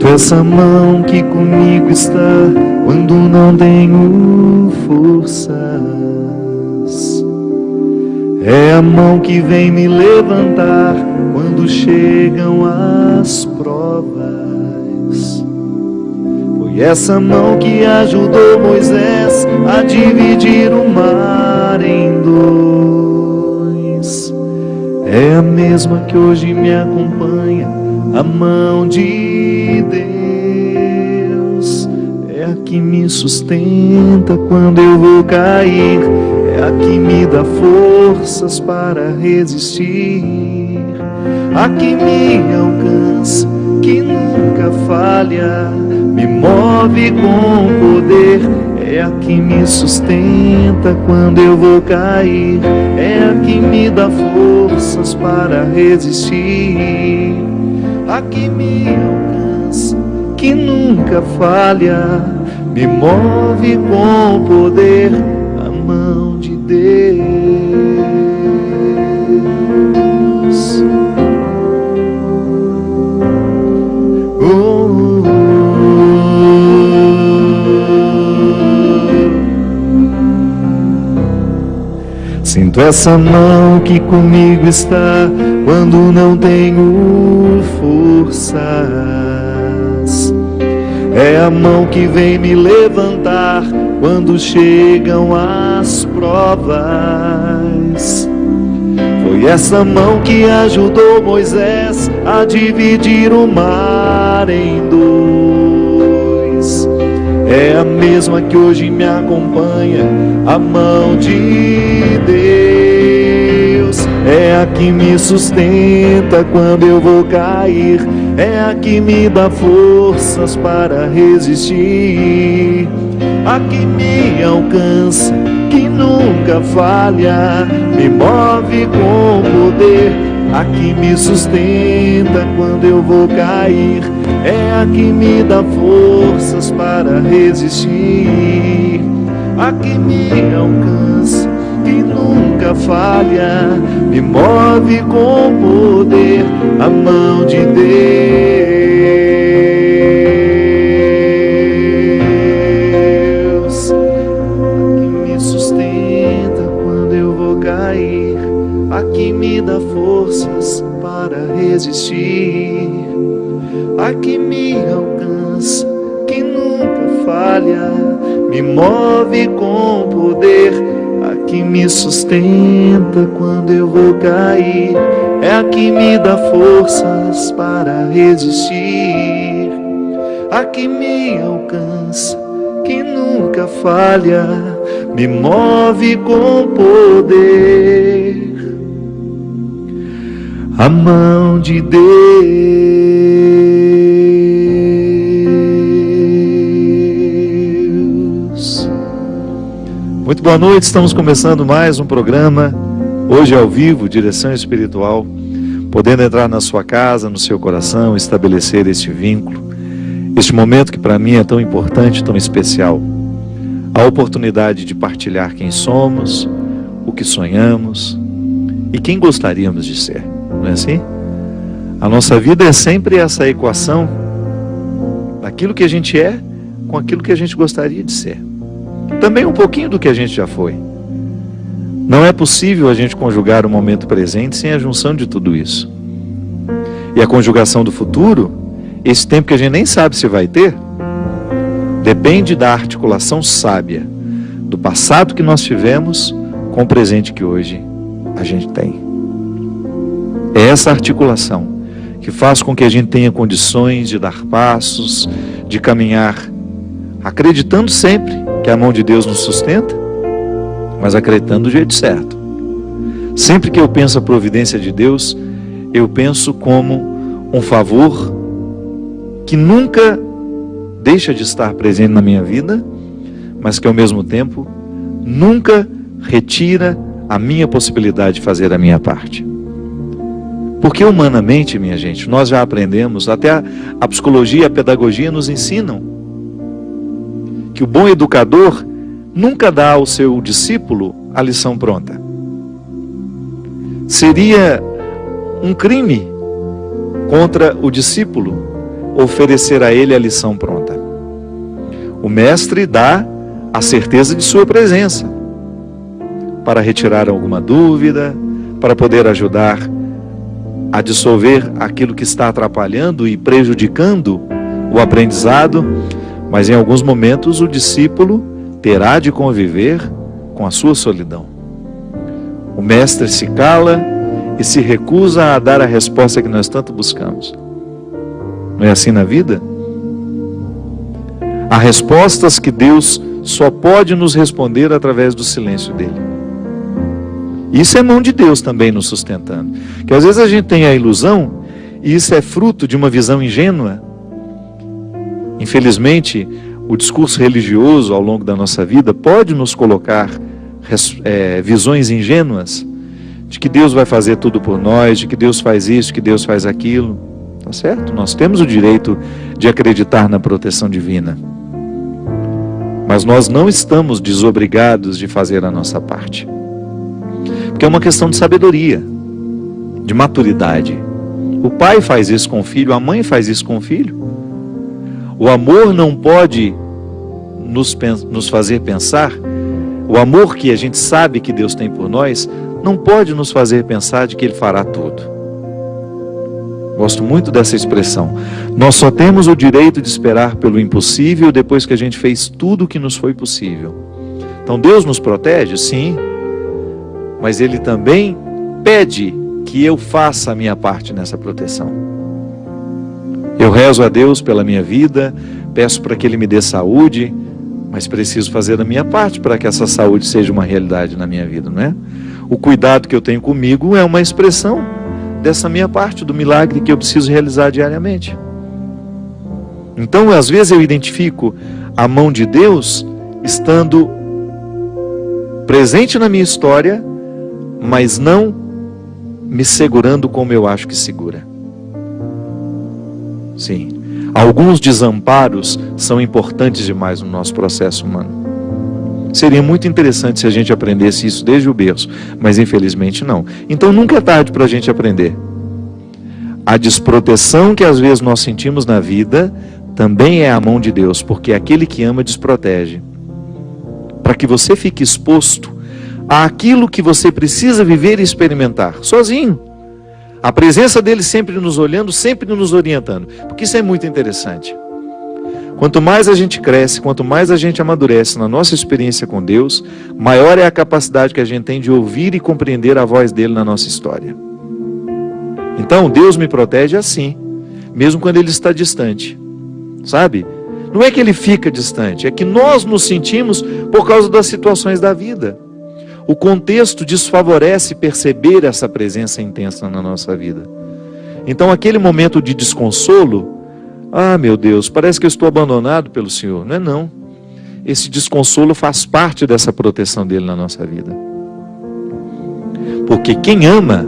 Sinto essa mão que comigo está quando não tenho forças. É a mão que vem me levantar quando chegam as provas. Foi essa mão que ajudou Moisés a dividir o mar em dois. É a mesma que hoje me acompanha, a mão de Deus. É a que me sustenta quando eu vou cair, é a que me dá forças para resistir, a que me alcança, que nunca falha, me move com poder. É a que me sustenta quando eu vou cair, é a que me dá forças para resistir, a que me alcança, que nunca falha, me move com poder, a mão de Deus. Sinto essa mão que comigo está quando não tenho forças. É a mão que vem me levantar quando chegam as provas. Foi essa mão que ajudou Moisés a dividir o mar em dois. É a mesma que hoje me acompanha, a mão de Deus. É a que me sustenta quando eu vou cair, é a que me dá forças para resistir, a que me alcança, que nunca falha, me move com poder, a que me sustenta quando eu vou cair, é a que me dá forças para resistir, a que me alcança, que nunca falha, me move com poder, a mão de Deus. A que me sustenta quando eu vou cair, a que me dá forças para resistir, a que me alcança, que nunca falha, me move com poder, a que me sustenta quando eu vou cair, é a que me dá forças para resistir, a que me alcança, que nunca falha, me move com poder, a mão de Deus. Muito boa noite, estamos começando mais um programa, hoje ao vivo, Direção Espiritual, podendo entrar na sua casa, no seu coração, estabelecer este vínculo, este momento que para mim é tão importante, tão especial, a oportunidade de partilhar quem somos, o que sonhamos e quem gostaríamos de ser, não é assim? A nossa vida é sempre essa equação daquilo que a gente é com aquilo que a gente gostaria de ser. Também um pouquinho do que a gente já foi. Não é possível a gente conjugar o momento presente sem a junção de tudo isso. E a conjugação do futuro, esse tempo que a gente nem sabe se vai ter, depende da articulação sábia do passado que nós tivemos com o presente que hoje a gente tem. É essa articulação que faz com que a gente tenha condições de dar passos, de caminhar, acreditando sempre que a mão de Deus nos sustenta, mas acreditando do jeito certo. Sempre que eu penso a providência de Deus, eu penso como um favor que nunca deixa de estar presente na minha vida, mas que ao mesmo tempo nunca retira a minha possibilidade de fazer a minha parte. Porque humanamente, minha gente, nós já aprendemos, até a psicologia e a pedagogia nos ensinam que o bom educador nunca dá ao seu discípulo a lição pronta. Seria um crime contra o discípulo oferecer a ele a lição pronta. O mestre dá a certeza de sua presença, para retirar alguma dúvida, para poder ajudar a dissolver aquilo que está atrapalhando e prejudicando o aprendizado, mas em alguns momentos o discípulo terá de conviver com a sua solidão. O mestre se cala e se recusa a dar a resposta que nós tanto buscamos. Não é assim na vida? Há respostas que Deus só pode nos responder através do silêncio dele. Isso é mão de Deus também nos sustentando. Que às vezes a gente tem a ilusão, e isso é fruto de uma visão ingênua. Infelizmente, o discurso religioso ao longo da nossa vida pode nos colocar visões ingênuas de que Deus vai fazer tudo por nós, de que Deus faz isso, que Deus faz aquilo. Tá certo? Nós temos o direito de acreditar na proteção divina. Mas nós não estamos desobrigados de fazer a nossa parte. Porque é uma questão de sabedoria, de maturidade. O pai faz isso com o filho, a mãe faz isso com o filho. O amor não pode nos fazer pensar, o amor que a gente sabe que Deus tem por nós, não pode nos fazer pensar de que Ele fará tudo. Gosto muito dessa expressão. Nós só temos o direito de esperar pelo impossível depois que a gente fez tudo o que nos foi possível. Então Deus nos protege? Sim. Mas Ele também pede que eu faça a minha parte nessa proteção. Eu rezo a Deus pela minha vida, peço para que Ele me dê saúde, mas preciso fazer a minha parte para que essa saúde seja uma realidade na minha vida, não é? O cuidado que eu tenho comigo é uma expressão dessa minha parte, do milagre que eu preciso realizar diariamente. Então, às vezes eu identifico a mão de Deus estando presente na minha história, mas não me segurando como eu acho que segura. Sim, alguns desamparos são importantes demais no nosso processo humano. Seria muito interessante se a gente aprendesse isso desde o berço, mas infelizmente não. Então nunca é tarde para a gente aprender. A desproteção que às vezes nós sentimos na vida também é a mão de Deus, porque aquele que ama desprotege. Para que você fique exposto àquilo que você precisa viver e experimentar, sozinho. A presença dele sempre nos olhando, sempre nos orientando, porque isso é muito interessante. Quanto mais a gente cresce, quanto mais a gente amadurece na nossa experiência com Deus, maior é a capacidade que a gente tem de ouvir e compreender a voz dele na nossa história. Então, Deus me protege assim, mesmo quando ele está distante, sabe? Não é que ele fica distante, é que nós nos sentimos por causa das situações da vida. O contexto desfavorece perceber essa presença intensa na nossa vida. Então, aquele momento de desconsolo, ah, meu Deus, parece que eu estou abandonado pelo Senhor. Não é não. Esse desconsolo faz parte dessa proteção dele na nossa vida. Porque quem ama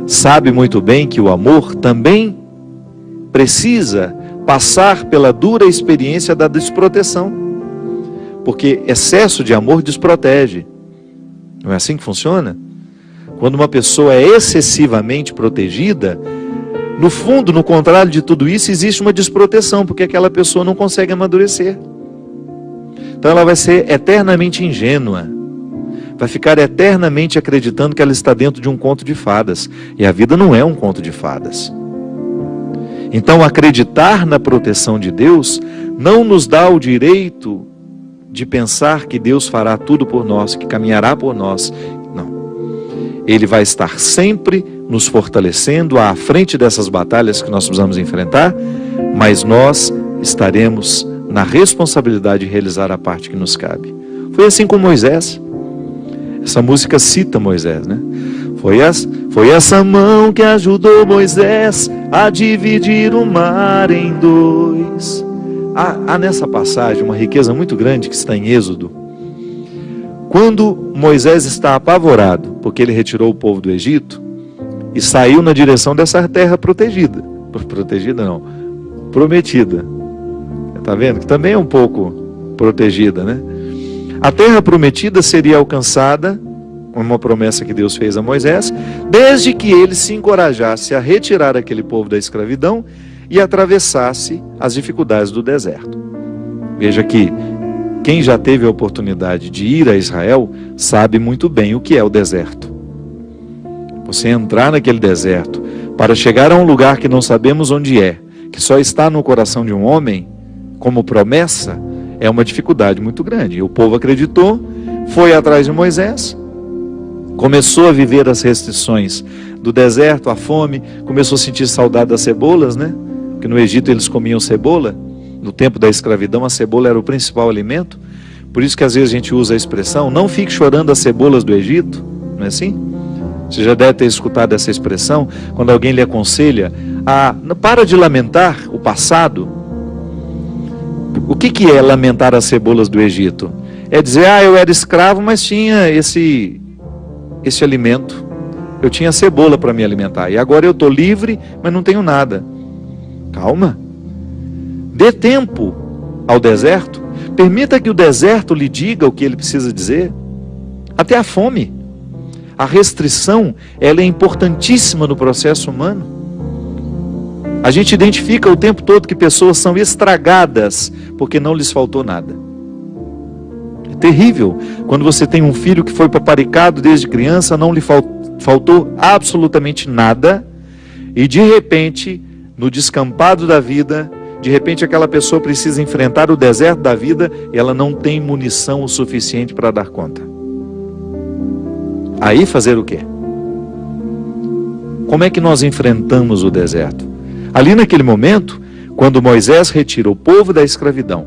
sabe muito bem que o amor também precisa passar pela dura experiência da desproteção. Porque excesso de amor desprotege. Não é assim que funciona? Quando uma pessoa é excessivamente protegida, no fundo, no contrário de tudo isso, existe uma desproteção, porque aquela pessoa não consegue amadurecer. Então ela vai ser eternamente ingênua, vai ficar eternamente acreditando que ela está dentro de um conto de fadas, e a vida não é um conto de fadas. Então acreditar na proteção de Deus não nos dá o direito de pensar que Deus fará tudo por nós, que caminhará por nós. Não. Ele vai estar sempre nos fortalecendo à frente dessas batalhas que nós precisamos enfrentar, mas nós estaremos na responsabilidade de realizar a parte que nos cabe. Foi assim com Moisés. Essa música cita Moisés, né? Foi essa mão que ajudou Moisés a dividir o mar em dois. Há nessa passagem uma riqueza muito grande que está em Êxodo. Quando Moisés está apavorado, porque ele retirou o povo do Egito, e saiu na direção dessa terra protegida. Protegida não, prometida. Está vendo? Que também é um pouco protegida, né? A terra prometida seria alcançada, uma promessa que Deus fez a Moisés, desde que ele se encorajasse a retirar aquele povo da escravidão e atravessasse as dificuldades do deserto. Veja que quem já teve a oportunidade de ir a Israel sabe muito bem o que é o deserto. Você entrar naquele deserto para chegar a um lugar que não sabemos onde é, que só está no coração de um homem, como promessa, é uma dificuldade muito grande. E o povo acreditou, foi atrás de Moisés, começou a viver as restrições do deserto, a fome, começou a sentir saudade das cebolas, né? Porque no Egito eles comiam cebola, no tempo da escravidão a cebola era o principal alimento, por isso que às vezes a gente usa a expressão, não fique chorando as cebolas do Egito, não é assim? Você já deve ter escutado essa expressão, quando alguém lhe aconselha, para de lamentar o passado. O que é lamentar as cebolas do Egito? É dizer, eu era escravo, mas tinha esse alimento. Eu tinha cebola para me alimentar. E agora eu estou livre, mas não tenho nada. Calma. Dê tempo ao deserto. Permita que o deserto lhe diga o que ele precisa dizer. Até a fome. A restrição, ela é importantíssima no processo humano. A gente identifica o tempo todo que pessoas são estragadas porque não lhes faltou nada. É terrível quando você tem um filho que foi paparicado desde criança, não lhe faltou absolutamente nada, e de repente, no descampado da vida, de repente aquela pessoa precisa enfrentar o deserto da vida e ela não tem munição o suficiente para dar conta. Aí fazer o quê? Como é que nós enfrentamos o deserto? Ali naquele momento, quando Moisés retira o povo da escravidão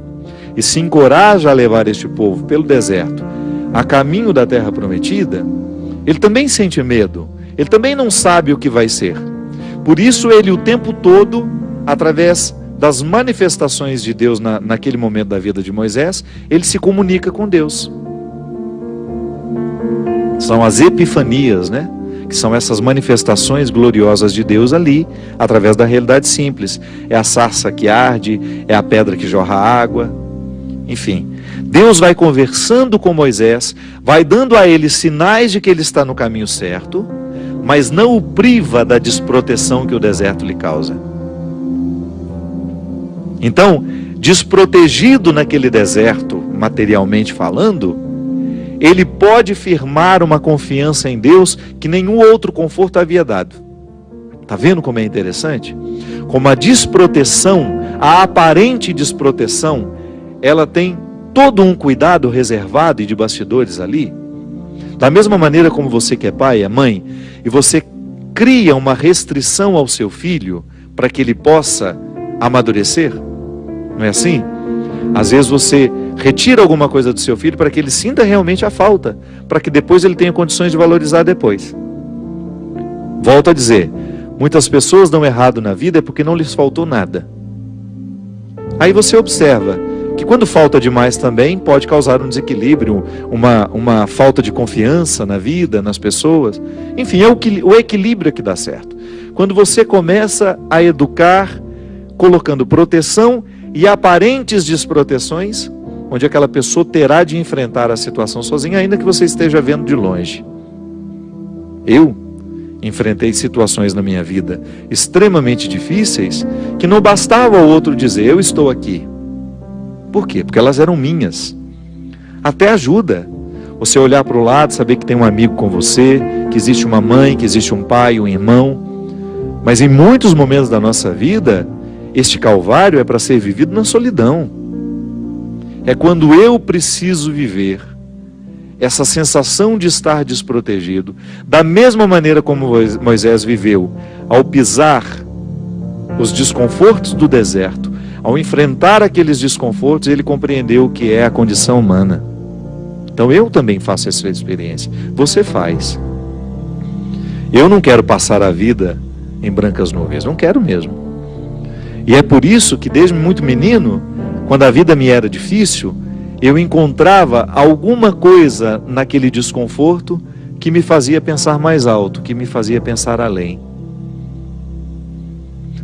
e se encoraja a levar este povo pelo deserto a caminho da terra prometida, ele também sente medo, ele também não sabe o que vai ser. Por isso ele o tempo todo, através das manifestações de Deus naquele momento da vida de Moisés, ele se comunica com Deus. São as epifanias, né? Que são essas manifestações gloriosas de Deus ali, através da realidade simples. É a sarça que arde, é a pedra que jorra água, enfim. Deus vai conversando com Moisés, vai dando a ele sinais de que ele está no caminho certo, mas não o priva da desproteção que o deserto lhe causa. Então, desprotegido naquele deserto, materialmente falando, ele pode firmar uma confiança em Deus que nenhum outro conforto havia dado. Está vendo como é interessante? Como a desproteção, a aparente desproteção, ela tem todo um cuidado reservado e de bastidores ali. Da mesma maneira como você que é pai, é mãe, e você cria uma restrição ao seu filho para que ele possa amadurecer, não é assim? Às vezes você retira alguma coisa do seu filho para que ele sinta realmente a falta, para que depois ele tenha condições de valorizar depois. Volto a dizer, muitas pessoas dão errado na vida é porque não lhes faltou nada. Aí você observa que quando falta demais também pode causar um desequilíbrio, uma falta de confiança na vida, nas pessoas. Enfim, é o equilíbrio que dá certo. Quando você começa a educar, colocando proteção e aparentes desproteções, onde aquela pessoa terá de enfrentar a situação sozinha, ainda que você esteja vendo de longe. Eu enfrentei situações na minha vida extremamente difíceis, que não bastava ao outro dizer, eu estou aqui. Por quê? Porque elas eram minhas. Até ajuda. Você olhar para o lado, saber que tem um amigo com você, que existe uma mãe, que existe um pai, um irmão. Mas em muitos momentos da nossa vida, este calvário é para ser vivido na solidão. É quando eu preciso viver essa sensação de estar desprotegido, da mesma maneira como Moisés viveu, ao pisar os desconfortos do deserto, ao enfrentar aqueles desconfortos, ele compreendeu o que é a condição humana. Então eu também faço essa experiência. Você faz. Eu não quero passar a vida em brancas nuvens, não quero mesmo. E é por isso que desde muito menino, quando a vida me era difícil, eu encontrava alguma coisa naquele desconforto que me fazia pensar mais alto, que me fazia pensar além.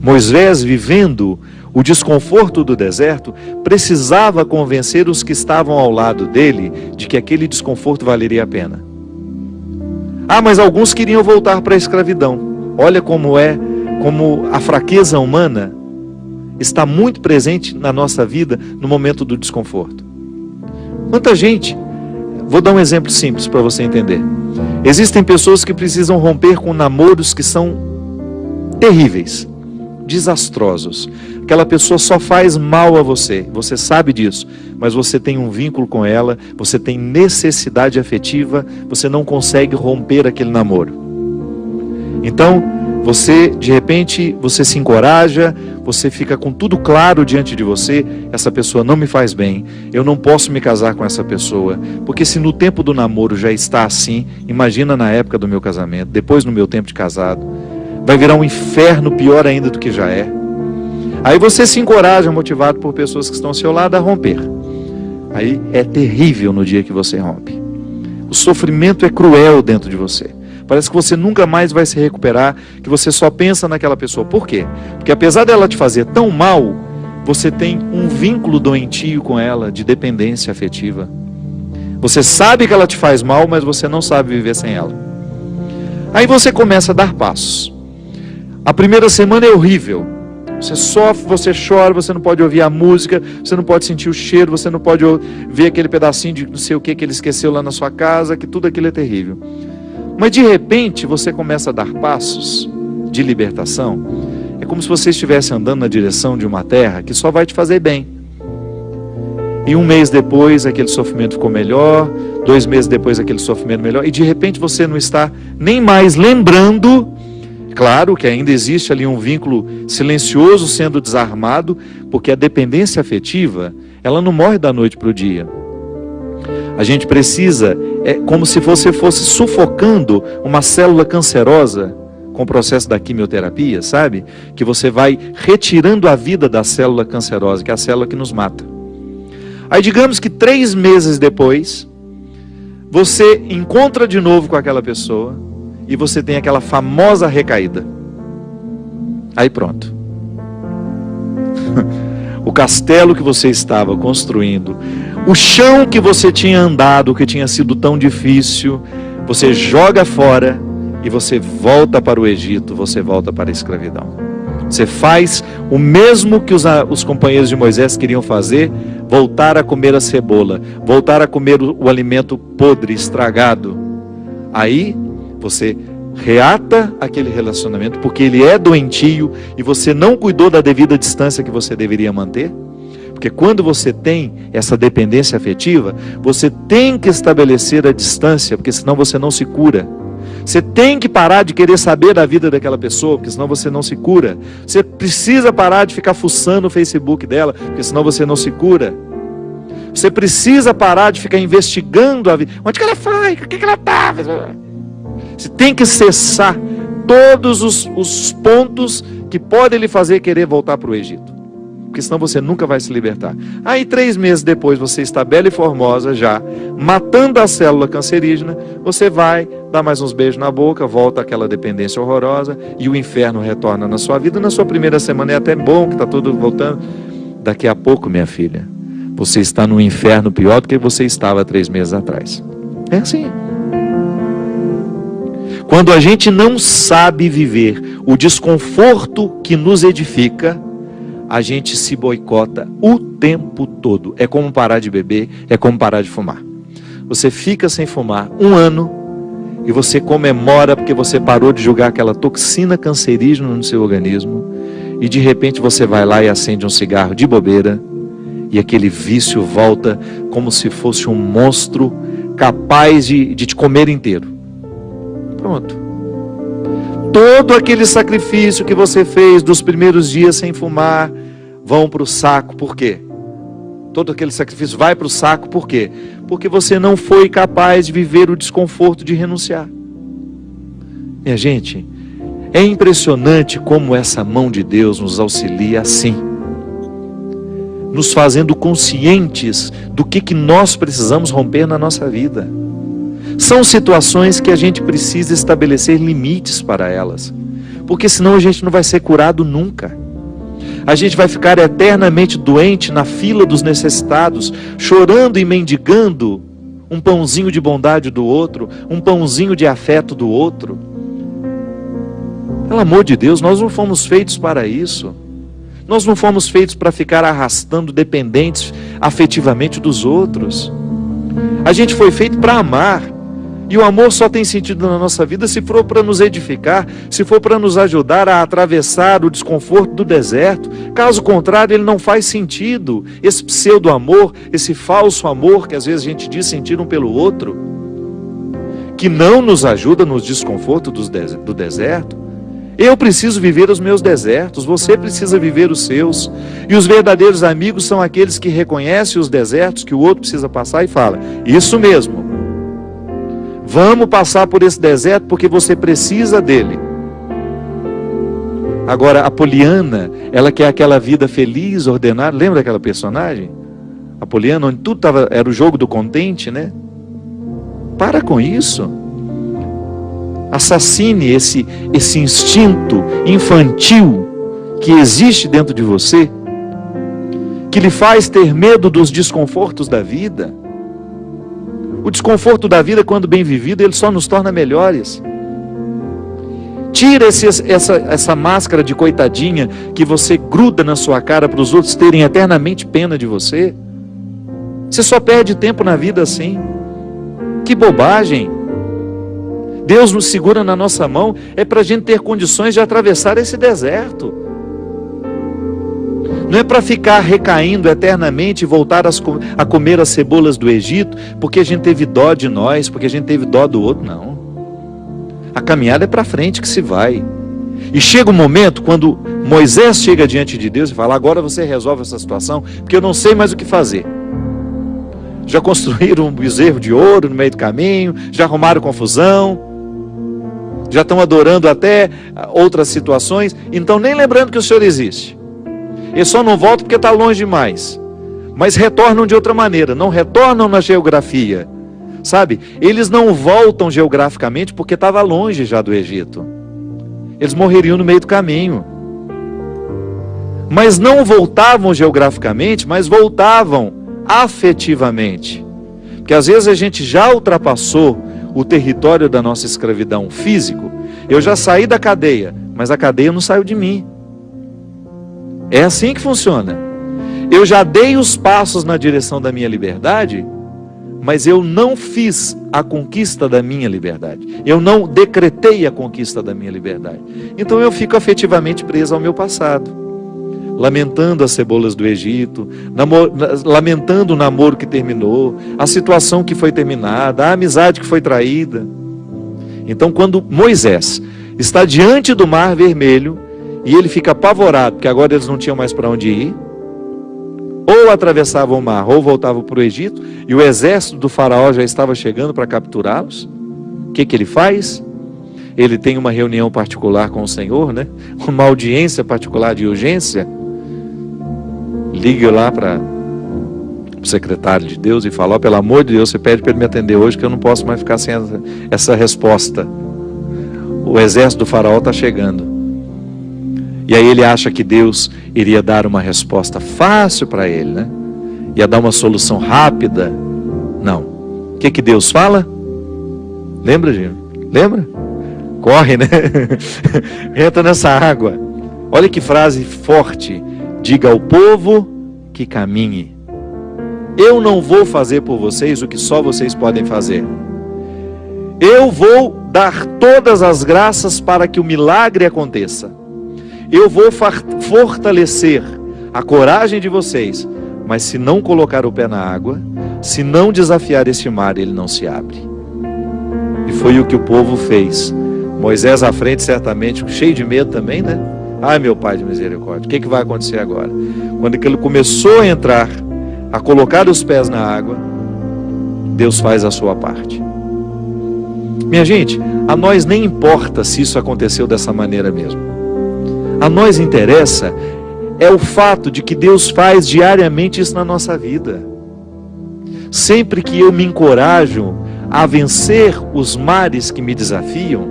Moisés, vivendo o desconforto do deserto, precisava convencer os que estavam ao lado dele de que aquele desconforto valeria a pena. Mas alguns queriam voltar para a escravidão. Olha como a fraqueza humana está muito presente na nossa vida no momento do desconforto. Quanta gente, vou dar um exemplo simples para você entender. Existem pessoas que precisam romper com namoros que são terríveis, desastrosos. Aquela pessoa só faz mal a você, você sabe disso, mas você tem um vínculo com ela, você tem necessidade afetiva, você não consegue romper aquele namoro. Então, você, de repente, você se encoraja, você fica com tudo claro diante de você, essa pessoa não me faz bem, eu não posso me casar com essa pessoa, porque se no tempo do namoro já está assim, imagina na época do meu casamento, depois no meu tempo de casado, vai virar um inferno pior ainda do que já é. Aí você se encoraja, motivado por pessoas que estão ao seu lado, a romper. Aí é terrível no dia que você rompe. O sofrimento é cruel dentro de você. Parece que você nunca mais vai se recuperar, que você só pensa naquela pessoa. Por quê? Porque apesar dela te fazer tão mal, você tem um vínculo doentio com ela, de dependência afetiva. Você sabe que ela te faz mal, mas você não sabe viver sem ela. Aí você começa a dar passos. A primeira semana é horrível. Você sofre, você chora, você não pode ouvir a música, você não pode sentir o cheiro, você não pode ver aquele pedacinho de não sei o que ele esqueceu lá na sua casa, que tudo aquilo é terrível. Mas de repente você começa a dar passos de libertação. É como se você estivesse andando na direção de uma terra que só vai te fazer bem. E um mês depois aquele sofrimento ficou melhor, 2 meses depois aquele sofrimento melhor, e de repente você não está nem mais lembrando. Claro que ainda existe ali um vínculo silencioso sendo desarmado, porque a dependência afetiva, ela não morre da noite para o dia. A gente precisa, é como se você fosse sufocando uma célula cancerosa com o processo da quimioterapia, sabe? Que você vai retirando a vida da célula cancerosa, que é a célula que nos mata. Aí digamos que 3 meses depois, você encontra de novo com aquela pessoa, e você tem aquela famosa recaída. Aí pronto. O castelo que você estava construindo, o chão que você tinha andado, que tinha sido tão difícil, você joga fora e você volta para o Egito, você volta para a escravidão. Você faz o mesmo que os companheiros de Moisés queriam fazer, voltar a comer a cebola, voltar a comer o alimento podre, estragado. Aí você reata aquele relacionamento, porque ele é doentio e você não cuidou da devida distância que você deveria manter. Porque quando você tem essa dependência afetiva, você tem que estabelecer a distância, porque senão você não se cura. Você tem que parar de querer saber da vida daquela pessoa, porque senão você não se cura. Você precisa parar de ficar fuçando o Facebook dela, porque senão você não se cura. Você precisa parar de ficar investigando a vida. Onde que ela foi? O que ela está? Você tem que cessar todos os pontos que podem lhe fazer querer voltar para o Egito. Porque senão você nunca vai se libertar. Aí 3 meses depois você está bela e formosa já, matando a célula cancerígena, você vai dar mais uns beijos na boca, volta àquela dependência horrorosa e o inferno retorna na sua vida. Na sua primeira semana é até bom que está tudo voltando. Daqui a pouco, minha filha, você está no inferno pior do que você estava 3 meses atrás. É assim. Quando a gente não sabe viver o desconforto que nos edifica, a gente se boicota o tempo todo. É como parar de beber, é como parar de fumar. Você fica sem fumar 1 ano e você comemora porque você parou de jogar aquela toxina cancerígena no seu organismo e de repente você vai lá e acende um cigarro de bobeira e aquele vício volta como se fosse um monstro capaz de te comer inteiro. Pronto. Todo aquele sacrifício que você fez dos primeiros dias sem fumar vão para o saco. Por quê? Todo aquele sacrifício vai para o saco. Por quê? Porque você não foi capaz de viver o desconforto de renunciar. Minha gente, é impressionante como essa mão de Deus nos auxilia assim, nos fazendo conscientes do que nós precisamos romper na nossa vida. São situações que a gente precisa estabelecer limites para elas, porque senão a gente não vai ser curado nunca. A gente vai ficar eternamente doente na fila dos necessitados, chorando e mendigando um pãozinho de bondade do outro, um pãozinho de afeto do outro. Pelo amor de Deus, nós não fomos feitos para isso. Nós não fomos feitos para ficar arrastando dependentes afetivamente dos outros. A gente foi feito para amar. E o amor só tem sentido na nossa vida se for para nos edificar, se for para nos ajudar a atravessar o desconforto do deserto. Caso contrário, ele não faz sentido. Esse pseudo-amor, esse falso amor que às vezes a gente diz sentir um pelo outro, que não nos ajuda nos desconfortos do deserto. Eu preciso viver os meus desertos, você precisa viver os seus. E os verdadeiros amigos são aqueles que reconhecem os desertos que o outro precisa passar e fala: isso mesmo, vamos passar por esse deserto porque você precisa dele. Agora, a Poliana, ela quer aquela vida feliz, ordenada. Lembra daquela personagem? A Poliana, onde tudo era o jogo do contente, né? Para com isso. Assassine esse instinto infantil que existe dentro de você, que lhe faz ter medo dos desconfortos da vida. O desconforto da vida, quando bem vivido, ele só nos torna melhores. Tira essa máscara de coitadinha que você gruda na sua cara para os outros terem eternamente pena de você. Você só perde tempo na vida assim. Que bobagem! Deus nos segura na nossa mão é para a gente ter condições de atravessar esse deserto. Não é para ficar recaindo eternamente e voltar a comer as cebolas do Egito, porque a gente teve dó de nós, porque a gente teve dó do outro, não. A caminhada é para frente que se vai. E chega um momento quando Moisés chega diante de Deus e fala: agora você resolve essa situação, porque eu não sei mais o que fazer. Já construíram um bezerro de ouro no meio do caminho, já arrumaram confusão, já estão adorando até outras situações, então nem lembrando que o Senhor existe. Eles só não voltam porque está longe demais, mas retornam de outra maneira, não retornam na geografia, sabe? Eles não voltam geograficamente porque estava longe já do Egito. Eles morreriam no meio do caminho. Mas não voltavam geograficamente, mas voltavam afetivamente. Porque às vezes a gente já ultrapassou o território da nossa escravidão físico. Eu já saí da cadeia, mas a cadeia não saiu de mim. É assim que funciona. Eu já dei os passos na direção da minha liberdade, mas eu não fiz a conquista da minha liberdade. Eu não decretei a conquista da minha liberdade. Então eu fico afetivamente preso ao meu passado, lamentando as cebolas do Egito, lamentando o namoro que terminou, a situação que foi terminada, a amizade que foi traída. Então, quando Moisés está diante do Mar Vermelho, e ele fica apavorado, porque agora eles não tinham mais para onde ir, ou atravessavam o mar, ou voltavam para o Egito, e o exército do faraó já estava chegando para capturá-los. O que ele faz? Ele tem uma reunião particular com o Senhor, né? Uma audiência particular de urgência. Liga lá para o secretário de Deus e fala: pelo amor de Deus, você pede para ele me atender hoje, que eu não posso mais ficar sem essa resposta. O exército do faraó está chegando. E aí ele acha que Deus iria dar uma resposta fácil para ele, né? Ia dar uma solução rápida. Não. O que Deus fala? Lembra, Gino? Lembra? Corre, né? Entra nessa água. Olha que frase forte. Diga ao povo que caminhe. Eu não vou fazer por vocês o que só vocês podem fazer. Eu vou dar todas as graças para que o milagre aconteça. Eu vou fortalecer a coragem de vocês, mas se não colocar o pé na água, se não desafiar este mar, ele não se abre. E foi o que o povo fez. Moisés à frente, certamente, cheio de medo também, né? Ai, meu Pai de misericórdia, o que vai acontecer agora? Quando ele começou a entrar, a colocar os pés na água, Deus faz a sua parte. Minha gente, a nós nem importa se isso aconteceu dessa maneira mesmo. A nós interessa é o fato de que Deus faz diariamente isso na nossa vida. Sempre que eu me encorajo a vencer os mares que me desafiam,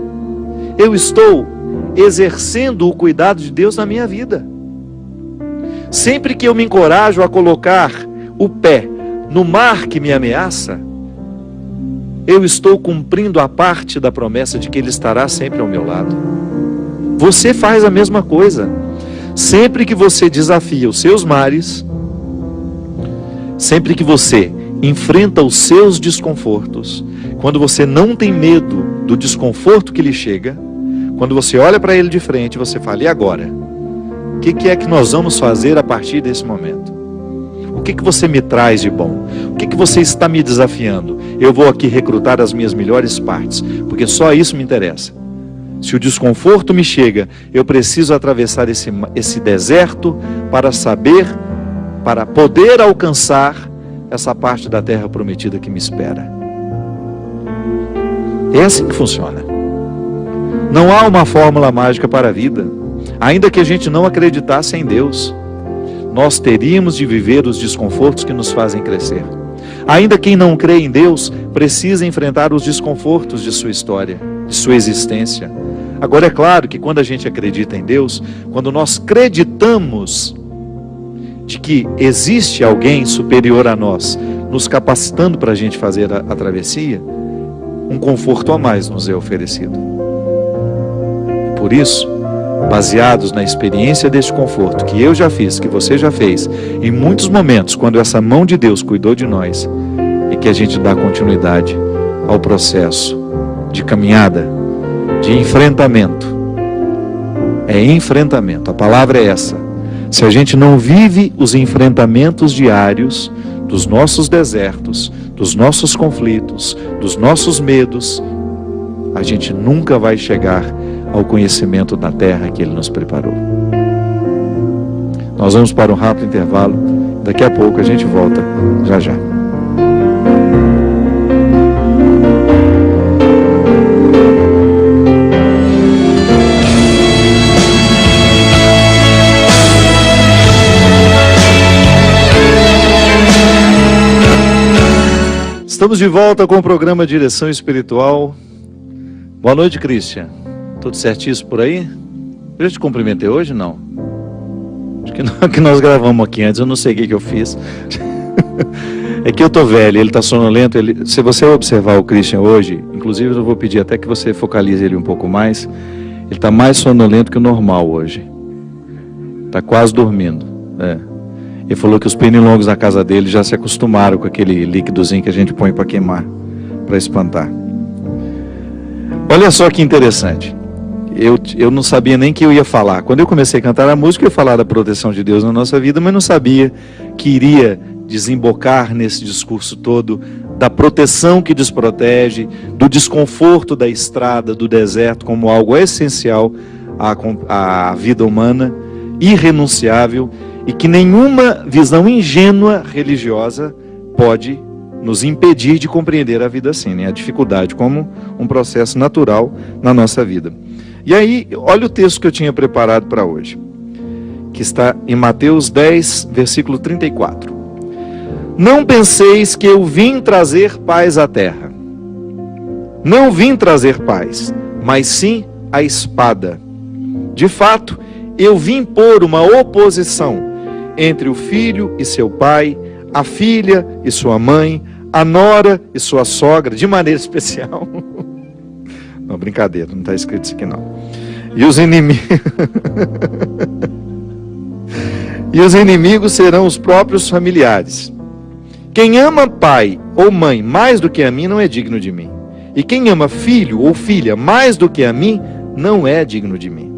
eu estou exercendo o cuidado de Deus na minha vida. Sempre que eu me encorajo a colocar o pé no mar que me ameaça, eu estou cumprindo a parte da promessa de que Ele estará sempre ao meu lado. Você faz a mesma coisa. Sempre que você desafia os seus mares, sempre que você enfrenta os seus desconfortos, quando você não tem medo do desconforto que lhe chega, quando você olha para ele de frente, você fala: e agora? O que é que nós vamos fazer a partir desse momento? O que você me traz de bom? O que você está me desafiando? Eu vou aqui recrutar as minhas melhores partes, porque só isso me interessa. Se o desconforto me chega, eu preciso atravessar esse deserto para poder alcançar essa parte da terra prometida que me espera. É assim que funciona. Não há uma fórmula mágica para a vida. Ainda que a gente não acreditasse em Deus, nós teríamos de viver os desconfortos que nos fazem crescer. Ainda quem não crê em Deus precisa enfrentar os desconfortos de sua história, de sua existência. Agora é claro que quando a gente acredita em Deus, quando nós acreditamos de que existe alguém superior a nós, nos capacitando para a gente fazer a travessia, um conforto a mais nos é oferecido. Por isso, baseados na experiência deste conforto que eu já fiz, que você já fez, em muitos momentos, quando essa mão de Deus cuidou de nós, é que a gente dá continuidade ao processo de caminhada, de enfrentamento. É enfrentamento, a palavra é essa. Se a gente não vive os enfrentamentos diários dos nossos desertos, dos nossos conflitos, dos nossos medos, a gente nunca vai chegar ao conhecimento da terra que Ele nos preparou. Nós vamos para um rápido intervalo. Daqui a pouco a gente volta, já já. Estamos de volta com o programa Direção Espiritual. Boa noite, Christian. Tudo certíssimo por aí? Eu já te cumprimentei hoje, não? Acho que não, que nós gravamos aqui antes, eu não sei o que eu fiz. É que eu tô velho, ele tá sonolento. Se você observar o Christian hoje, inclusive eu vou pedir até que você focalize ele um pouco mais. Ele tá mais sonolento que o normal hoje. Tá quase dormindo. Ele falou que os pernilongos na casa dele já se acostumaram com aquele líquidozinho que a gente põe para queimar, para espantar. Olha só que interessante. Eu não sabia nem que eu ia falar. Quando eu comecei a cantar a música, eu ia falar da proteção de Deus na nossa vida, mas não sabia que iria desembocar nesse discurso todo da proteção que desprotege, do desconforto da estrada, do deserto, como algo essencial à vida humana, irrenunciável, e que nenhuma visão ingênua religiosa pode nos impedir de compreender a vida assim, né? A dificuldade como um processo natural na nossa vida. E aí, olha o texto que eu tinha preparado para hoje, que está em Mateus 10, versículo 34. Não penseis que eu vim trazer paz à terra. Não vim trazer paz, mas sim a espada. De fato, eu vim pôr uma oposição entre o filho e seu pai, a filha e sua mãe, a nora e sua sogra, de maneira especial. Não, brincadeira, não está escrito isso aqui não. E os inimigos serão os próprios familiares. Quem ama pai ou mãe mais do que a mim não é digno de mim. E quem ama filho ou filha mais do que a mim não é digno de mim.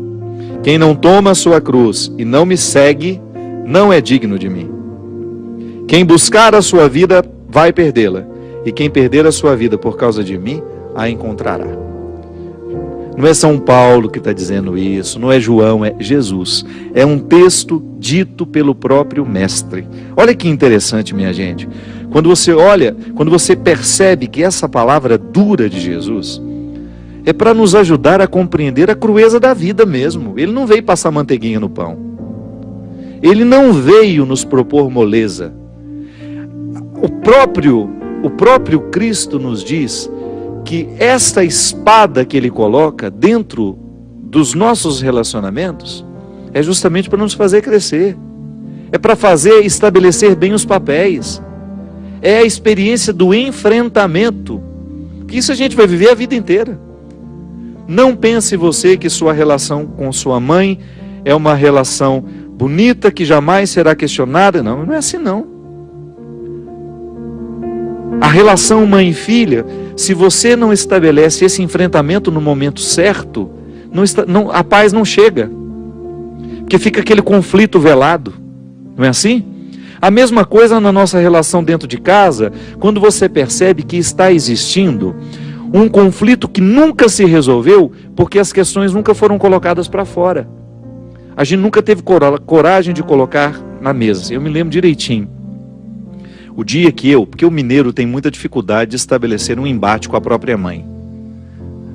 Quem não toma a sua cruz e não me segue não é digno de mim. Quem buscar a sua vida vai perdê-la, e quem perder a sua vida por causa de mim a encontrará. Não é São Paulo que está dizendo isso, não é João, é Jesus. É um texto dito pelo próprio Mestre. Olha que interessante, minha gente. Quando você olha, quando você percebe que essa palavra dura de Jesus é para nos ajudar a compreender a crueza da vida mesmo. Ele não veio passar manteiguinha no pão. Ele não veio nos propor moleza. O próprio Cristo nos diz que esta espada que Ele coloca dentro dos nossos relacionamentos é justamente para nos fazer crescer. É para estabelecer bem os papéis. É a experiência do enfrentamento. Que isso a gente vai viver a vida inteira. Não pense você que sua relação com sua mãe é uma relação bonita que jamais será questionada. Não, não é assim não. A relação mãe e filha, se você não estabelece esse enfrentamento no momento certo, a paz não chega. Porque fica aquele conflito velado. Não é assim? A mesma coisa na nossa relação dentro de casa, quando você percebe que está existindo um conflito que nunca se resolveu, porque as questões nunca foram colocadas para fora. A gente nunca teve coragem de colocar na mesa. Eu me lembro direitinho. O dia que porque o mineiro tem muita dificuldade de estabelecer um embate com a própria mãe.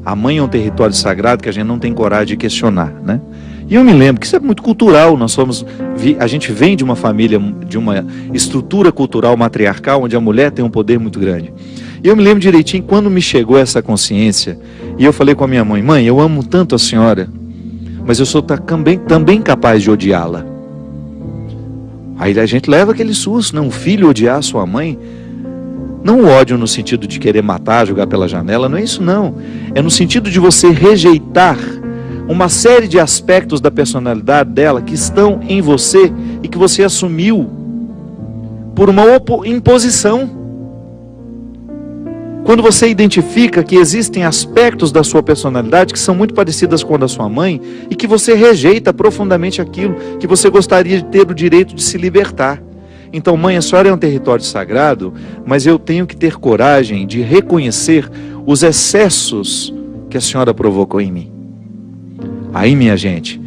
A mãe é um território sagrado que a gente não tem coragem de questionar, né? E eu me lembro que isso é muito cultural. A gente vem de uma família, de uma estrutura cultural matriarcal, onde a mulher tem um poder muito grande. E eu me lembro direitinho quando me chegou essa consciência, e eu falei com a minha mãe: mãe, eu amo tanto a senhora, mas eu sou também capaz de odiá-la. Aí a gente leva aquele susto, né? Um filho odiar a sua mãe. Não o ódio no sentido de querer matar, jogar pela janela, não é isso não. É no sentido de você rejeitar uma série de aspectos da personalidade dela que estão em você e que você assumiu por uma imposição. Quando você identifica que existem aspectos da sua personalidade que são muito parecidas com a da sua mãe e que você rejeita profundamente aquilo, que você gostaria de ter o direito de se libertar. Então, mãe, a senhora é um território sagrado, mas eu tenho que ter coragem de reconhecer os excessos que a senhora provocou em mim. Aí, minha gente,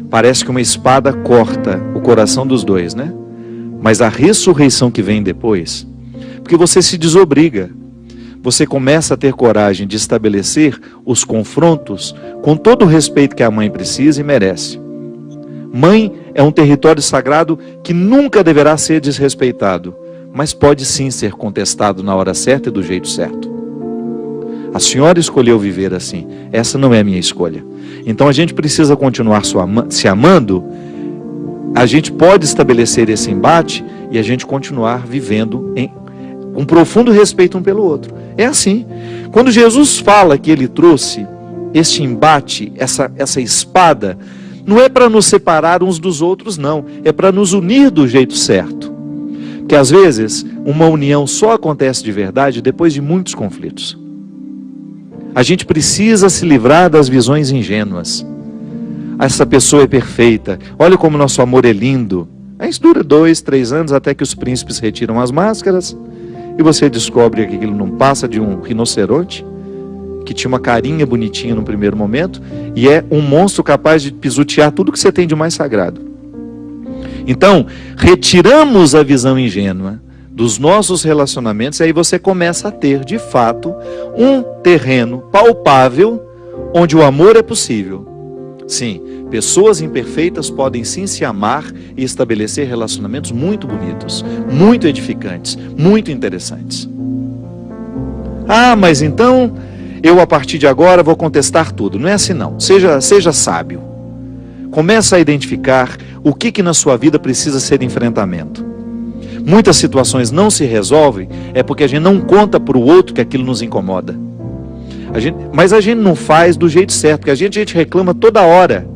parece que uma espada corta o coração dos dois, né? Mas a ressurreição que vem depois, porque você se desobriga, você começa a ter coragem de estabelecer os confrontos com todo o respeito que a mãe precisa e merece. Mãe é um território sagrado que nunca deverá ser desrespeitado, mas pode sim ser contestado na hora certa e do jeito certo. A senhora escolheu viver assim, essa não é a minha escolha. Então a gente precisa continuar se amando, a gente pode estabelecer esse embate e a gente continuar vivendo com profundo respeito um pelo outro. É assim. Quando Jesus fala que ele trouxe este embate, essa espada, não é para nos separar uns dos outros, não. É para nos unir do jeito certo. Porque às vezes uma união só acontece de verdade depois de muitos conflitos. A gente precisa se livrar das visões ingênuas. Essa pessoa é perfeita. Olha como nosso amor é lindo. Isso dura 2, 3 anos até que os príncipes retiram as máscaras. E você descobre que aquilo não passa de um rinoceronte, que tinha uma carinha bonitinha no primeiro momento, e é um monstro capaz de pisotear tudo que você tem de mais sagrado. Então, retiramos a visão ingênua dos nossos relacionamentos, e aí você começa a ter, de fato, um terreno palpável, onde o amor é possível. Sim, pessoas imperfeitas podem sim se amar e estabelecer relacionamentos muito bonitos, muito edificantes, muito interessantes. Ah, mas então eu a partir de agora vou contestar tudo. Não é assim não. Seja sábio. Começa a identificar o que na sua vida precisa ser enfrentamento. Muitas situações não se resolvem porque a gente não conta para o outro que aquilo nos incomoda. Mas a gente não faz do jeito certo, porque a gente reclama toda hora.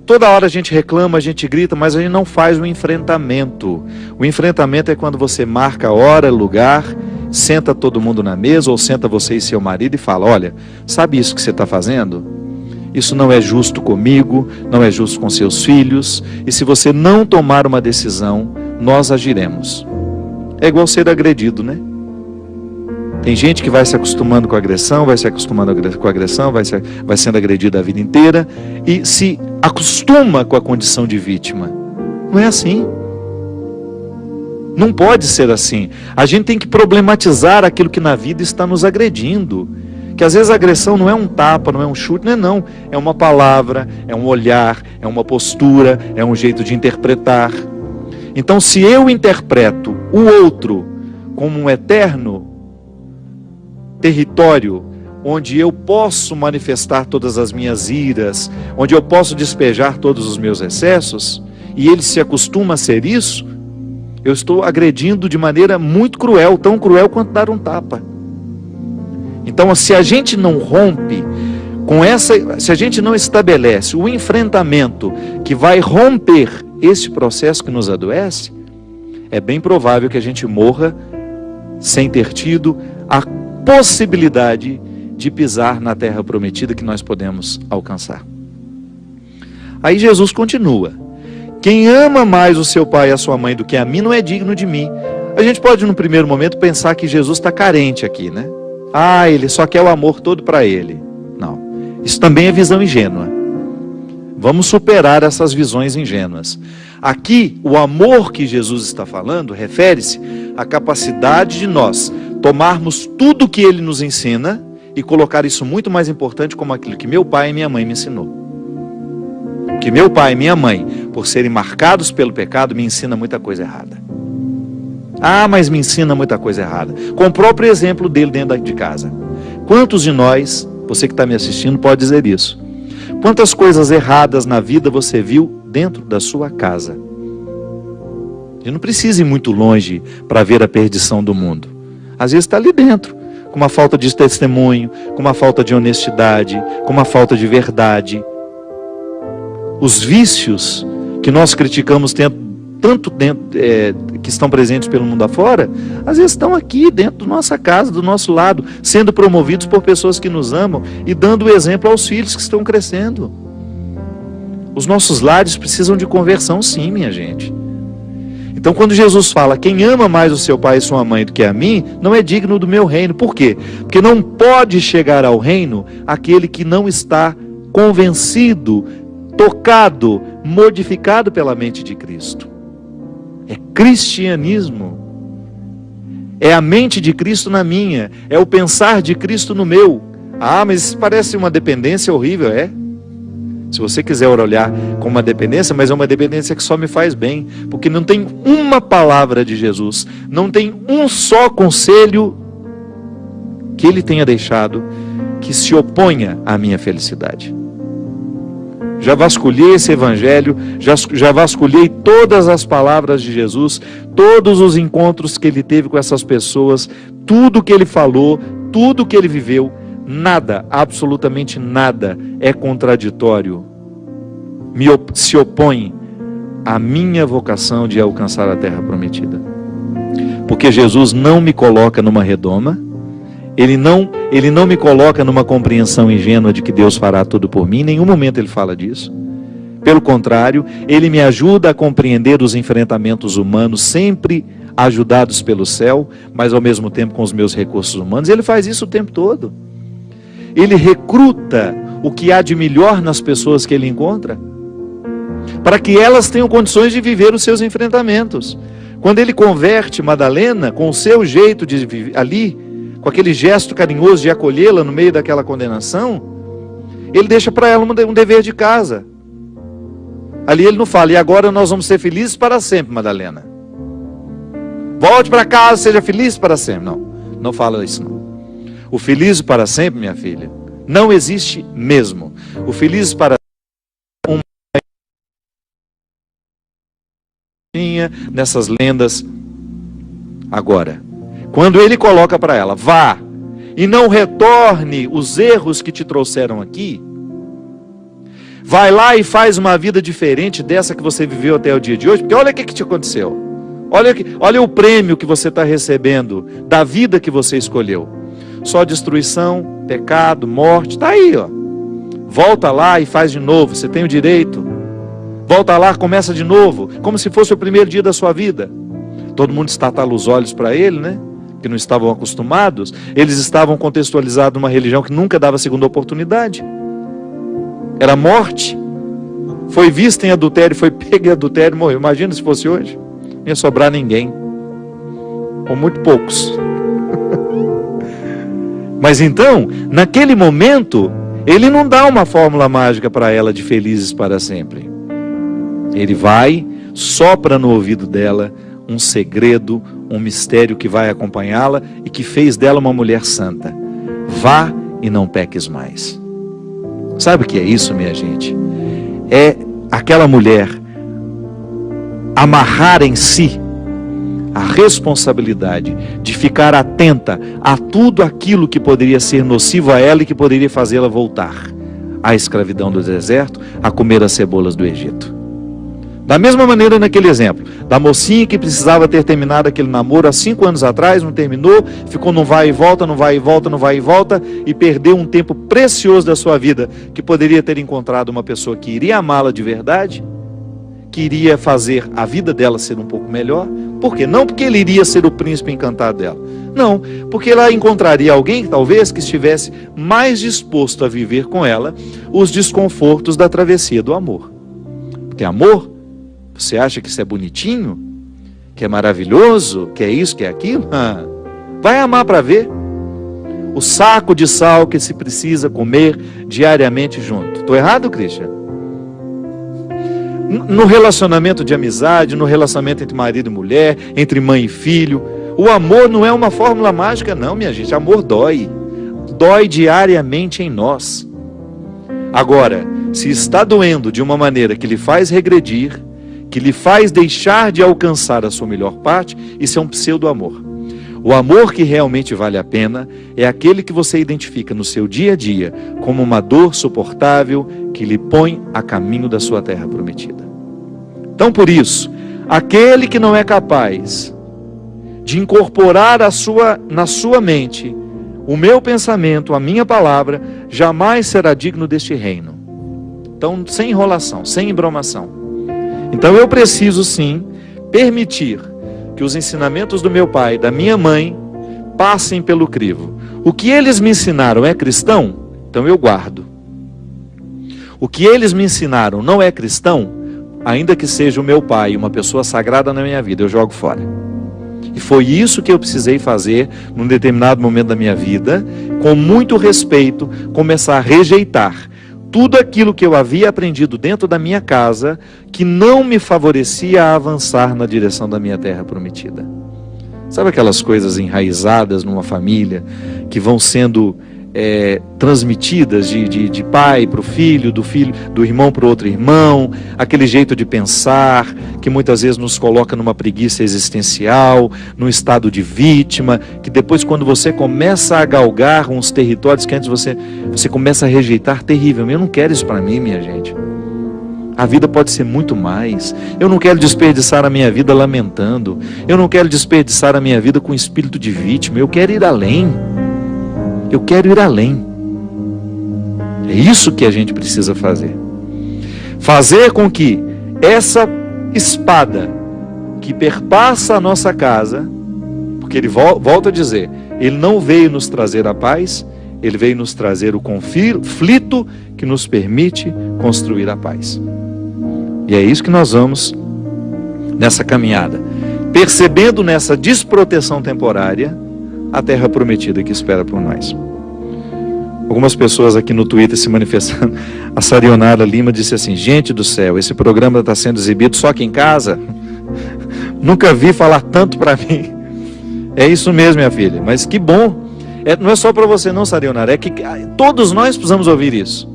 Toda hora a gente reclama, a gente grita, mas a gente não faz o enfrentamento. O enfrentamento é quando você marca hora, lugar, senta todo mundo na mesa, ou senta você e seu marido e fala: olha, sabe isso que você está fazendo? Isso não é justo comigo, não é justo com seus filhos, e se você não tomar uma decisão, nós agiremos. É igual ser agredido, né? Tem gente que vai se acostumando com a agressão, vai se acostumando com a agressão, vai sendo agredida a vida inteira e se acostuma com a condição de vítima. Não é assim. Não pode ser assim. A gente tem que problematizar aquilo que na vida está nos agredindo. Que às vezes a agressão não é um tapa, não é um chute, não. É uma palavra, é um olhar, é uma postura, é um jeito de interpretar. Então, se eu interpreto o outro como um eterno território onde eu posso manifestar todas as minhas iras, onde eu posso despejar todos os meus excessos, e ele se acostuma a ser isso, eu estou agredindo de maneira muito cruel, tão cruel quanto dar um tapa. Então, se a gente não rompe se a gente não estabelece o enfrentamento que vai romper esse processo que nos adoece, é bem provável que a gente morra sem ter tido a possibilidade de pisar na terra prometida que nós podemos alcançar. Aí Jesus continua: quem ama mais o seu pai e a sua mãe do que a mim não é digno de mim. A gente pode, no primeiro momento, pensar que Jesus está carente aqui, né? Ele só quer o amor todo para ele. Não, isso também é visão ingênua. Vamos superar essas visões ingênuas. Aqui, o amor que Jesus está falando refere-se à capacidade de nós tomarmos tudo que ele nos ensina e colocar isso muito mais importante como aquilo que meu pai e minha mãe me ensinou. Que meu pai e minha mãe, por serem marcados pelo pecado, me ensina muita coisa errada. Mas me ensina muita coisa errada. Com o próprio exemplo dele dentro de casa. Quantos de nós, você que está me assistindo, pode dizer isso? Quantas coisas erradas na vida você viu dentro da sua casa? E não precisa ir muito longe para ver a perdição do mundo. Às vezes está ali dentro, com uma falta de testemunho, com uma falta de honestidade, com uma falta de verdade. Os vícios que nós criticamos tanto dentro, que estão presentes pelo mundo afora, às vezes estão aqui dentro da nossa casa, do nosso lado, sendo promovidos por pessoas que nos amam e dando o exemplo aos filhos que estão crescendo. Os nossos lares precisam de conversão, sim, minha gente. Então, quando Jesus fala, quem ama mais o seu pai e sua mãe do que a mim, não é digno do meu reino. Por quê? Porque não pode chegar ao reino aquele que não está convencido, tocado, modificado pela mente de Cristo. É cristianismo. É a mente de Cristo na minha. É o pensar de Cristo no meu. Mas isso parece uma dependência horrível, Se você quiser olhar como uma dependência, mas é uma dependência que só me faz bem. Porque não tem uma palavra de Jesus, não tem um só conselho que ele tenha deixado que se oponha à minha felicidade. Já vasculhei esse evangelho, já vasculhei todas as palavras de Jesus, todos os encontros que ele teve com essas pessoas, tudo que ele falou, tudo que ele viveu, nada, absolutamente nada é contraditório, se opõe à minha vocação de alcançar a terra prometida. Porque Jesus não me coloca numa redoma, Ele não me coloca numa compreensão ingênua de que Deus fará tudo por mim. Em nenhum momento ele fala disso. Pelo contrário, ele me ajuda a compreender os enfrentamentos humanos, sempre ajudados pelo céu, mas ao mesmo tempo com os meus recursos humanos. Ele faz isso o tempo todo. Ele recruta o que há de melhor nas pessoas que ele encontra, para que elas tenham condições de viver os seus enfrentamentos. Quando ele converte Madalena, com o seu jeito de viver ali, com aquele gesto carinhoso de acolhê-la no meio daquela condenação, ele deixa para ela um dever de casa. Ali ele não fala, e agora nós vamos ser felizes para sempre, Madalena. Volte para casa, seja feliz para sempre. Não fala isso não. O feliz para sempre, minha filha, não existe mesmo. O feliz para sempre nessas lendas. Agora, quando ele coloca para ela, vá e não retorne os erros que te trouxeram aqui, vai lá e faz uma vida diferente dessa que você viveu até o dia de hoje, porque olha o que te aconteceu, olha o prêmio que você está recebendo da vida que você escolheu, só destruição, pecado, morte, está aí, volta lá e faz de novo, você tem o direito, volta lá, começa de novo, como se fosse o primeiro dia da sua vida. Todo mundo estatala os olhos para ele, né? Que não estavam acostumados, eles estavam contextualizados numa religião que nunca dava segunda oportunidade. Era morte. Foi vista em adultério, foi pega em adultério, morreu. Imagina se fosse hoje. Não ia sobrar ninguém. Ou muito poucos. Mas então, naquele momento, ele não dá uma fórmula mágica para ela de felizes para sempre. Ele vai, sopra no ouvido dela um segredo, um mistério que vai acompanhá-la e que fez dela uma mulher santa. Vá e não peques mais. Sabe o que é isso, minha gente? É aquela mulher amarrar em si a responsabilidade de ficar atenta a tudo aquilo que poderia ser nocivo a ela e que poderia fazê-la voltar à escravidão do deserto, a comer as cebolas do Egito. Da mesma maneira naquele exemplo, da mocinha que precisava ter terminado aquele namoro há 5 anos atrás, não terminou, ficou num vai e volta, não vai e volta, não vai e volta, e perdeu um tempo precioso da sua vida, que poderia ter encontrado uma pessoa que iria amá-la de verdade, que iria fazer a vida dela ser um pouco melhor. Por quê? Não porque ele iria ser o príncipe encantado dela. Não, porque ela encontraria alguém, talvez, que estivesse mais disposto a viver com ela os desconfortos da travessia do amor. Porque amor, você acha que isso é bonitinho? Que é maravilhoso? Que é isso, que é aquilo? Vai amar para ver. O saco de sal que se precisa comer diariamente junto. Estou errado, Christian? No relacionamento de amizade, no relacionamento entre marido e mulher, entre mãe e filho, o amor não é uma fórmula mágica não, minha gente. Amor dói. Dói diariamente em nós. Agora, se está doendo de uma maneira que lhe faz regredir, que lhe faz deixar de alcançar a sua melhor parte, isso é um pseudo-amor. O amor que realmente vale a pena é aquele que você identifica no seu dia a dia como uma dor suportável que lhe põe a caminho da sua terra prometida. Então, por isso, aquele que não é capaz de incorporar na sua mente o meu pensamento, a minha palavra, jamais será digno deste reino. Então, sem enrolação, sem embromação. Então, eu preciso sim permitir que os ensinamentos do meu pai, da minha mãe, passem pelo crivo. O que eles me ensinaram é cristão? Então eu guardo. O que eles me ensinaram não é cristão? Ainda que seja o meu pai, uma pessoa sagrada na minha vida, eu jogo fora. E foi isso que eu precisei fazer num determinado momento da minha vida, com muito respeito, começar a rejeitar tudo aquilo que eu havia aprendido dentro da minha casa, que não me favorecia a avançar na direção da minha terra prometida. Sabe aquelas coisas enraizadas numa família, que vão sendo transmitidas de pai para o filho, do irmão para o outro irmão, aquele jeito de pensar, que muitas vezes nos coloca numa preguiça existencial, num estado de vítima, que depois quando você começa a galgar uns territórios que antes você começa a rejeitar, terrível. Eu não quero isso para mim, minha gente. A vida pode ser muito mais. Eu não quero desperdiçar a minha vida lamentando. Eu não quero desperdiçar a minha vida com espírito de vítima. Eu quero ir além. Eu quero ir além. É isso que a gente precisa fazer. Fazer com que essa espada que perpassa a nossa casa, porque ele volta a dizer, ele não veio nos trazer a paz, ele veio nos trazer o conflito que nos permite construir a paz. E é isso que nós vamos nessa caminhada, percebendo nessa desproteção temporária a terra prometida que espera por nós. Algumas pessoas aqui no Twitter se manifestando. A Sarionara Lima disse assim: gente do céu, esse programa está sendo exibido só aqui em casa? Nunca vi falar tanto para mim. É isso mesmo, minha filha, mas que bom. Não é só para você não, Sarionara, é que todos nós precisamos ouvir isso.